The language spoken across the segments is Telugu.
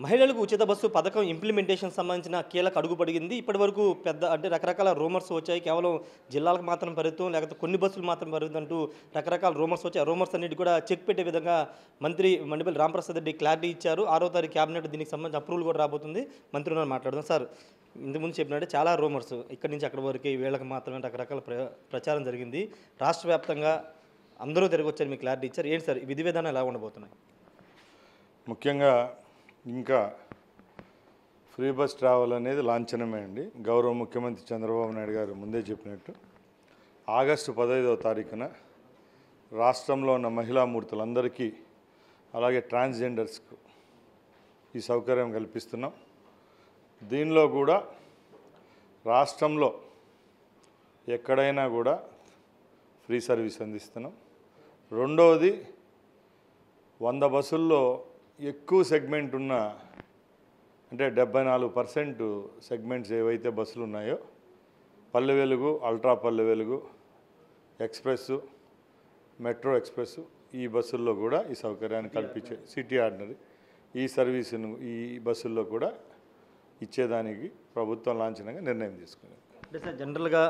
మహిళలకు ఉచిత బస్సు పథకం ఇంప్లిమెంటేషన్ సంబంధించిన కీలక అడుగు పడిగింది. ఇప్పటివరకు పెద్ద అంటే రకరకాల రూమర్స్ వచ్చాయి. కేవలం జిల్లాలకు మాత్రం పరిమితం, లేకపోతే కొన్ని బస్సులు మాత్రం పరిమితం అంటూ రకరకాల రూమర్స్ వచ్చాయి. ఆ రూమర్స్ అన్నిటి కూడా చెక్ పెట్టే విధంగా మంత్రి మండిపల్లి రాంప్రసాద్ రెడ్డి క్లారిటీ ఇచ్చారు. 6వ తారీఖు క్యాబినెట్ దీనికి సంబంధించి అప్రూవల్ కూడా రాబోతుంది. మంత్రితో మాట్లాడదాం. సార్, ఇంతకుముందు చెప్పినట్టే చాలా రూమర్స్ ఇక్కడి నుంచి అక్కడి వరకు వీళ్ళకి మాత్రమే రకరకాల ప్రచారం జరిగింది. రాష్ట్ర వ్యాప్తంగా అందరూ తిరిగి వచ్చారు, మీకు క్లారిటీ ఇచ్చారు. ఏంటి సార్ విధి విధానం ఎలా ఉండబోతున్నాయి? ముఖ్యంగా ఇంకా ఫ్రీ బస్ ట్రావెల్ అనేది లాంఛనమే అండి. గౌరవ ముఖ్యమంత్రి చంద్రబాబు నాయుడు గారు ముందే చెప్పినట్టు ఆగస్టు 15వ తారీఖున రాష్ట్రంలో ఉన్న మహిళామూర్తులందరికీ అలాగే ట్రాన్స్జెండర్స్కు ఈ సౌకర్యం కల్పిస్తున్నాం. దీనిలో కూడా రాష్ట్రంలో ఎక్కడైనా కూడా ఫ్రీ సర్వీస్ అందిస్తున్నాం. రెండవది 100 బస్సుల్లో ఎక్కువ సెగ్మెంట్ ఉన్న అంటే 74% సెగ్మెంట్స్ ఏవైతే బస్సులు ఉన్నాయో Palle Velugu, ultra Palle Velugu, express, metro express ఈ బస్సుల్లో కూడా ఈ సౌకర్యాన్ని కల్పించే సిటీ ఆర్డినరీ ఈ సర్వీసును ఈ బస్సుల్లో కూడా ఇచ్చేదానికి ప్రభుత్వం లాంఛనంగా నిర్ణయం తీసుకుంది. అంటే సార్, జనరల్గా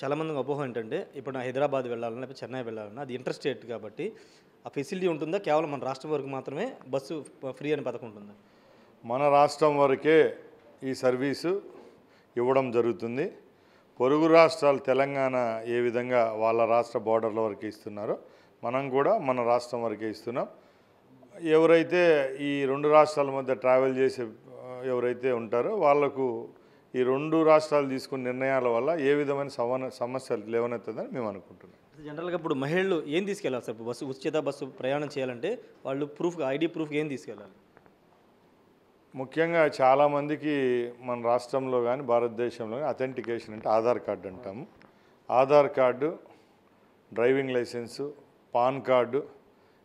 చాలామంది అపోహ ఏంటంటే ఇప్పుడు హైదరాబాద్ వెళ్ళాలన్నా లేకపోతే చెన్నై వెళ్ళాలన్నా అది ఇంటర్ స్టేట్ కాబట్టి ఆ ఫెసిలిటీ ఉంటుందా? కేవలం మన రాష్ట్రం వరకు మాత్రమే బస్సు ఫ్రీ అనే పథకం ఉంటుందా? మన రాష్ట్రం వరకే ఈ సర్వీసు ఇవ్వడం జరుగుతుంది. పొరుగు రాష్ట్రాలు తెలంగాణ ఏ విధంగా వాళ్ళ రాష్ట్ర బోర్డర్ల వరకే ఇస్తున్నారో మనం కూడా మన రాష్ట్రం వరకే ఇస్తున్నాం. ఎవరైతే ఈ రెండు రాష్ట్రాల మధ్య ట్రావెల్ చేసే ఎవరైతే ఉంటారో వాళ్లకు ఈ రెండు రాష్ట్రాలు తీసుకున్న నిర్ణయాల వల్ల ఏ విధమైన సమస్యలు లేవనెత్తదని మేము అనుకుంటున్నాం. జనరల్గా ఇప్పుడు మహిళలు ఏం తీసుకెళ్ళాలి సార్? బస్సు ఉచిత బస్సు ప్రయాణం చేయాలంటే వాళ్ళు ప్రూఫ్ ఐడి ప్రూఫ్ ఏం తీసుకెళ్ళాలి? ముఖ్యంగా చాలామందికి మన రాష్ట్రంలో కానీ భారతదేశంలో కానీ అథెంటికేషన్ అంటే ఆధార్ కార్డు అంటాము. Aadhaar card, driving licence, pan card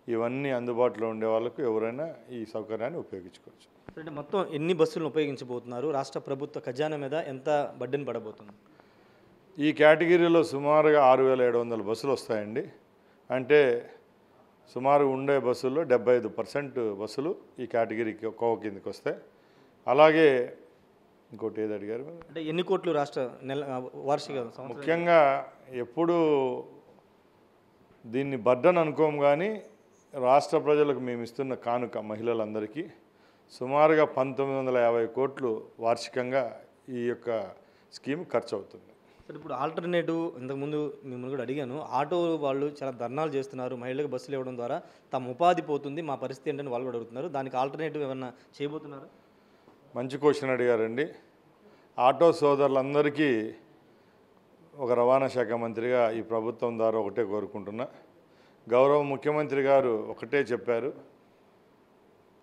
ఇవన్నీ అందుబాటులో ఉండే వాళ్ళకు ఎవరైనా ఈ సౌకర్యాన్ని ఉపయోగించుకోవచ్చు. అంటే మొత్తం ఎన్ని బస్సులను ఉపయోగించబోతున్నారు? రాష్ట్ర ప్రభుత్వ ఖజానా మీద ఎంత బడ్డెన్ పడబోతుంది? ఈ కేటగిరీలో సుమారుగా 6700 బస్సులు వస్తాయండి. అంటే సుమారు ఉండే బస్సుల్లో 75% బస్సులు ఈ కేటగిరీకి కోవ కిందకి వస్తాయి. అలాగే ఇంకోటి ఏది అడిగారు, అంటే ఎన్ని కోట్లు రాష్ట్ర వార్షిక? ముఖ్యంగా ఎప్పుడు దీన్ని బర్డన్ అనుకోము, కానీ రాష్ట్ర ప్రజలకు మేము ఇస్తున్న కానుక మహిళలందరికీ సుమారుగా 1950 కోట్లు వార్షికంగా ఈ యొక్క స్కీమ్ ఖర్చు అవుతుంది. సార్, ఇప్పుడు ఆల్టర్నేటివ్ ఇంతకుముందు మిమ్మల్ని కూడా అడిగాను, ఆటో వాళ్ళు చాలా ధర్నాలు చేస్తున్నారు, మహిళలకు బస్సులు ఇవ్వడం ద్వారా తమ ఉపాధి పోతుంది, మా పరిస్థితి ఏంటని వాళ్ళు కూడా అడుగుతున్నారు. దానికి ఆల్టర్నేటివ్ ఏమన్నా చేయబోతున్నారు? మంచి క్వశ్చన్ అడిగారండి. ఆటో సోదరులందరికీ ఒక రవాణా శాఖ మంత్రిగా ఈ ప్రభుత్వం ద్వారా ఒకటే కోరుకుంటున్నా. గౌరవ ముఖ్యమంత్రి గారు ఒకటే చెప్పారు,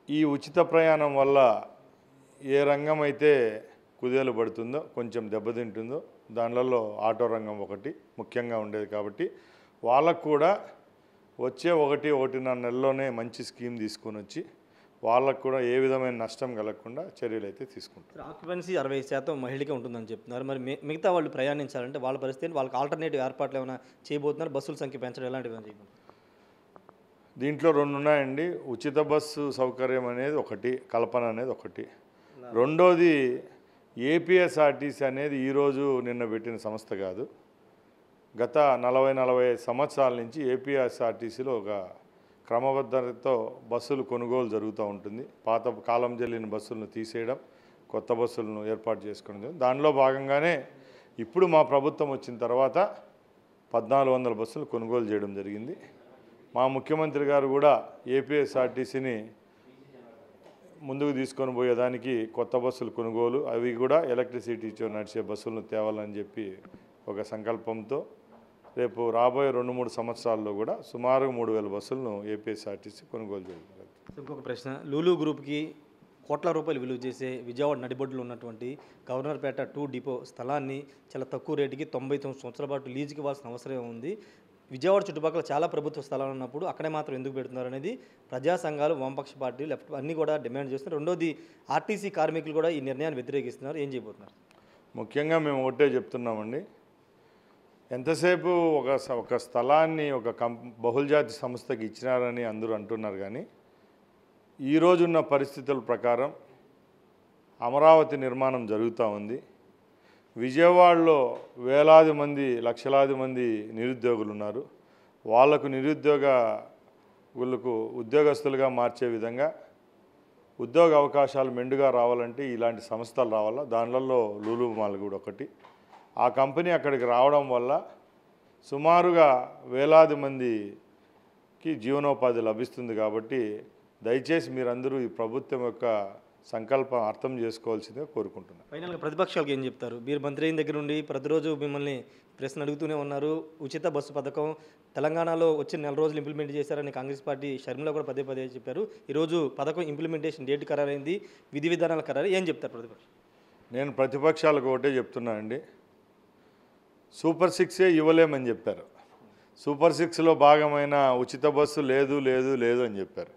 ఈ ఉచిత ప్రయాణం వల్ల ఏ రంగం అయితే కుదేలు పడుతుందో కొంచెం దెబ్బతింటుందో దానిలలో ఆటో రంగం ఒకటి ముఖ్యంగా ఉండేది. కాబట్టి వాళ్ళకు కూడా వచ్చే 1-1.5 నెలలోనే మంచి స్కీమ్ తీసుకొని వచ్చి వాళ్ళకు కూడా ఏ విధమైన నష్టం కలగకుండా చర్యలు అయితే తీసుకుంటారు. ఆక్యుపెన్సీ 60% మహిళకే ఉంటుందని చెప్తున్నారు. మరి మిగతా వాళ్ళు ప్రయాణించాలంటే వాళ్ళ పరిస్థితి, వాళ్ళకి ఆల్టర్నేటివ్ ఏర్పాట్లు ఏమైనా చేయబోతున్నారు? బస్సుల సంఖ్య పెంచడం ఎలాంటివి చేయబోతున్నారు? దీంట్లో 2 ఉన్నాయండి. ఉచిత బస్సు సౌకర్యం అనేది ఒకటి, కల్పన అనేది ఒకటి. రెండోది ఏపీఎస్ఆర్టీసీ అనేది ఈరోజు నిన్న పెట్టిన సంస్థ కాదు. గత 40-45 సంవత్సరాల నుంచి ఏపీఎస్ఆర్టీసీలో ఒక క్రమబద్ధతతో బస్సులు కొనుగోలు జరుగుతూ ఉంటుంది. పాత కాలం చెల్లిన బస్సులను తీసేయడం, కొత్త బస్సులను ఏర్పాటు చేసుకుని దానిలో భాగంగానే ఇప్పుడు మా ప్రభుత్వం వచ్చిన తర్వాత 1400 బస్సులు కొనుగోలు చేయడం జరిగింది. మా ముఖ్యమంత్రి గారు కూడా ఏపీఎస్ఆర్టీసీని ముందుకు తీసుకొని పోయేదానికి కొత్త బస్సులు కొనుగోలు, అవి కూడా ఎలక్ట్రిసిటీతో నడిచే బస్సులను తేవాలని చెప్పి ఒక సంకల్పంతో రేపు రాబోయే 2-3 సంవత్సరాల్లో కూడా సుమారు 3000 బస్సులను ఏపీఎస్ఆర్టీసీ కొనుగోలు చేయాలి. ఇంకొక ప్రశ్న, లూలు గ్రూప్కి కోట్ల రూపాయలు విలువ చేసే విజయవాడ నడిబొడ్డులో ఉన్నటువంటి గవర్నర్పేట 2 డిపో స్థలాన్ని చాలా తక్కువ రేటుకి 99 సంవత్సరాల పాటు లీజుకి ఇవ్వాల్సిన అవసరం ఉంది. విజయవాడ చుట్టుపక్కల చాలా ప్రభుత్వ స్థలాలు ఉన్నప్పుడు అక్కడే మాత్రం ఎందుకు పెడుతున్నారు అనేది ప్రజా సంఘాలు, వామపక్ష పార్టీ, లెఫ్ట్ అన్నీ కూడా డిమాండ్ చేస్తున్నారు. రెండోది ఆర్టీసీ కార్మికులు కూడా ఈ నిర్ణయాన్ని వ్యతిరేకిస్తున్నారు. ఏం చేయబోతున్నారు? ముఖ్యంగా మేము ఒకటే చెప్తున్నామండి, ఎంతసేపు ఒక స్థలాన్ని ఒక బహుళజాతి సంస్థకి ఇచ్చినారని అందరూ అంటున్నారు. కానీ ఈరోజున్న పరిస్థితుల ప్రకారం అమరావతి నిర్మాణం జరుగుతూ ఉంది. విజయవాడలో వేలాది మంది లక్షలాది మంది నిరుద్యోగులు ఉన్నారు. వాళ్లకు ఉద్యోగస్తులుగా మార్చే విధంగా ఉద్యోగ అవకాశాలు మెండుగా రావాలంటే ఇలాంటి సంస్థలు రావాలా. దానిలలో లూలు మాల్ కూడా ఒకటి. ఆ కంపెనీ అక్కడికి రావడం వల్ల సుమారుగా వేలాది మందికి జీవనోపాధి లభిస్తుంది. కాబట్టి దయచేసి మీరందరూ ఈ ప్రభుత్వం యొక్క సంకల్పం అర్థం చేసుకోవాల్సిందిగా కోరుకుంటున్నాను. ఫైనల్గా ప్రతిపక్షాలకు ఏం చెప్తారు? మీరు మంత్రి అయిన దగ్గర నుండి ప్రతిరోజు మిమ్మల్ని ప్రశ్న అడుగుతూనే ఉన్నారు. ఉచిత బస్సు పథకం తెలంగాణలో వచ్చిన 4 రోజులు ఇంప్లిమెంట్ చేశారని కాంగ్రెస్ పార్టీ షర్మిల కూడా పదే పదే చెప్పారు. ఈరోజు పథకం ఇంప్లిమెంటేషన్ డేట్ ఖరారైంది, విధి విధానాలు ఖరారు. ఏం చెప్తారు ప్రతిపక్షం? నేను ప్రతిపక్షాలకు ఒకటే చెప్తున్నానండి. సూపర్ 6 ఇవ్వలేమని చెప్పారు. సూపర్ 6లో భాగమైన ఉచిత బస్సు లేదు అని చెప్పారు.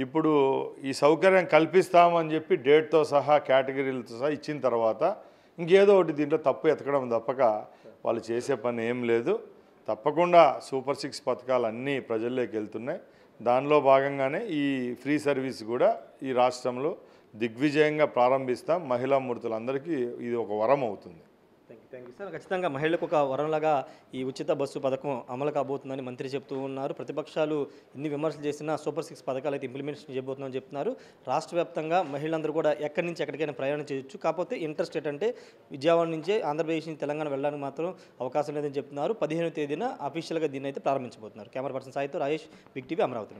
ఇప్పుడు ఈ సౌకర్యం కల్పిస్తామని చెప్పి డేట్తో సహా కేటగిరీలతో సహా ఇచ్చిన తర్వాత ఇంకేదో ఒకటి దీంట్లో తప్పు ఎతకడం తప్పక వాళ్ళు చేసే పని ఏం లేదు. తప్పకుండా సూపర్ 6 పథకాలు అన్నీ ప్రజల్లోకి వెళ్తున్నాయి. దానిలో భాగంగానే ఈ ఫ్రీ సర్వీస్ కూడా ఈ రాష్ట్రంలో దిగ్విజయంగా ప్రారంభిస్తాం. మహిళా మూర్తులందరికీ ఇది ఒక వరం అవుతుంది. Thank you sir. ఖచ్చితంగా మహిళలకు ఒక వరంలాగా ఈ ఉచిత బస్సు పథకం అమలు కాబోతుందని మంత్రి చెప్తూ ఉన్నారు. ప్రతిపక్షాలు ఎన్ని విమర్శలు చేసినా సూపర్ 6 పథకాలు అయితే ఇంప్లిమెంటేషన్ చేయబోతున్నామని చెప్తున్నారు. రాష్ట్ర వ్యాప్తంగా మహిళలందరూ కూడా ఎక్కడి నుంచి ఎక్కడికైనా ప్రయాణం చేయొచ్చు. కాకపోతే ఇంటర్ స్టేట్ అంటే విజయవాడ నుంచే ఆంధ్రప్రదేశ్ నుంచి తెలంగాణ వెళ్ళడానికి మాత్రం అవకాశం లేదని చెప్తున్నారు. 15వ తేదీన అఫీషియల్గా దీన్ని అయితే ప్రారంభించబోతున్నారు. కెమెరా పర్సన్ సాయితో రాజేష్, బిగ్ టీవీ, అమరావతి.